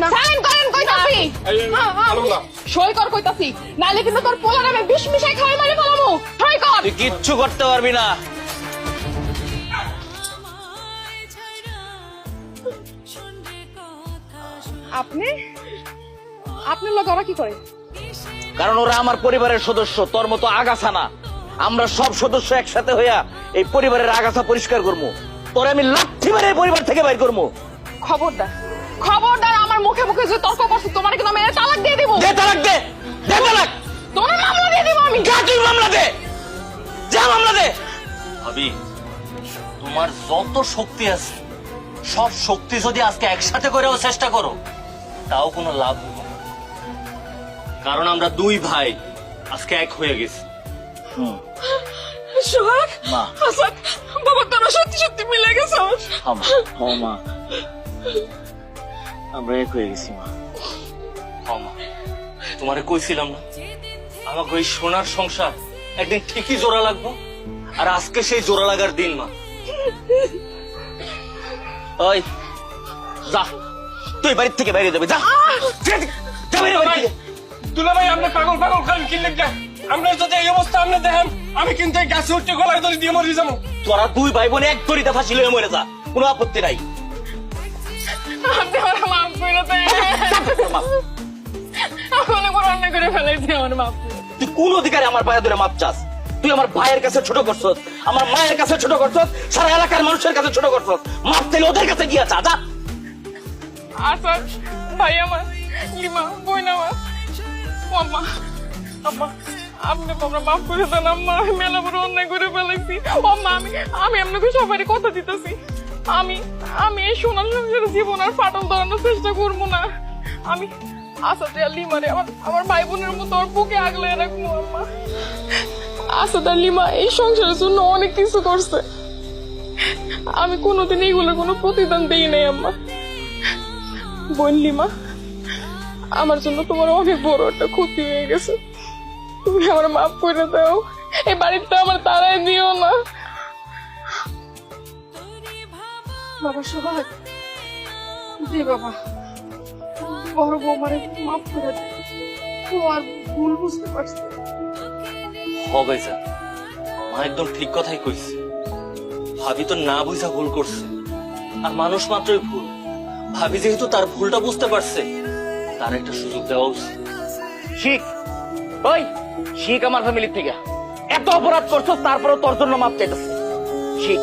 না সাইন করেন কইতাছি সই কর কইতাছি নাইলে কিন্তু তোর পোলার আমি বিষ মিশাই খাওয়াই মারি ফেলামু সই কর তুই কিচ্ছু করতে পারবি না। আপনি আপনার লোক ওরা কি করে? কারণ ওরা আমার পরিবারের সদস্য, তোর মতো আগাছা না। আমরা সব সদস্য একসাথে হইয়া এই পরিবারের আগাছা পরিষ্কার করবো। তোরে আমি লাঠি মেরে এই পরিবার থেকে বাইর করবো। খবরদার খবরদার আমার মুখে মুখে যে তর্ক করছিস তোমার কিন্তু আমি তালাক দিয়ে দিব। দে তালাক দে, দে তালাক। তোমার মামলা দিয়ে দিব আমি। যা তুই মামলা দে, যা মামলা দে। ভাবি তোমার যত শক্তি আছে সব শক্তি যদি আজকে একসাথে করেও চেষ্টা করো তাও কোনো লাভ হবে না। কারণ আমরা দুই ভাই আজকে এক হয়ে গেছি। সোহাগ মা। হাসান বাবা তোরা সত্যি সত্যি মিলে গেছে। মা আমরা এক হয়ে গেছি মা। মা তোমারে কইছিলাম না আমাকে ওই সোনার সংসার একদিন ঠিকই জোড়া লাগবো, আর আজকে সেই জোড়া লাগার দিন মা। ওই যা তুই বাড়ির থেকে বাইরে যাবে, যা যা বাইরে বাড়ি থেকে। দুলা ভাই আপনি পাগল পাগল খান কি লেগে আমরা যদি এই অবস্থা আপনি দেখেন আমি কিন্তু এই গাছে উঠে গলায় দড়ি দিয়ে মরে যাবো। তোরা দুই ভাই বোন এক দড়িতে ফাঁসি লয়ে মরে যা, কোনো আপত্তি নাই। আপনি আমার মাফ করে দেন। আমি অনেক বড় অন্যায় করে ফেলাইছি, আমার মাফ করে দেন। তুই কোন অধিকারে আমার পায়ে ধরে মাপ চাস? তুই আমার ভাইয়ের কাছে ছোট করছস, আমার মায়ের কাছে ছোট করছস, সারা এলাকার মানুষের কাছে ছোট করছস। মাপ চাইলে ওদের কাছে গিয়া চা, যা। আচ্ছা ভাই আমার লিমা বোন আমার আম্মা আম্মা আপনি তোমরা মাফ করে দেন আম্মা। আমি মেলা বড় অন্যায় করে ফেলাইছি আম্মা। আমি আপনাকে সবারই কথা দিতেছি, আমি আমি এই সোনার সংসারে জীবন আর ফাটল ধরানোর চেষ্টা করবো না। আমি আসাতে আর লিমারে আমার ভাই বোনের মতো ওর বুকে আগলে রাখবো আম্মা। আসাদ আর লিমা এই সংসারের জন্য অনেক কিছু করছে, আমি কোনোদিন এইগুলোর কোনো প্রতিদান দেই নাই আম্মা। বোন লিমা আমার জন্য তোমার অনেক বড় একটা ক্ষতি হয়ে গেছে, তুমি আমার মাফ করে দাও। এই বাড়িতে আমার তারাই দিও না। বাবা সোহাগ দে বাবা, বড় বৌমারে মাফ করে দে, ও আর ভুল বুঝতে পারছে। হবে যা, মা একদম ঠিক কথাই কইছে। ভাবি তো না বুঝা ভুল করছে, আর মানুষ মাত্রই ভুল। ভাবি যেহেতু তার ভুলটা বুঝতে পারছে, তার একটা সুযোগ দেওয়া উচিত। শিখ ওই শিখ আমার ফ্যামিলির থেকে এত অপরাধ করছো, তারপরে তোর জন্য মাপ চাইতেছে। শিখ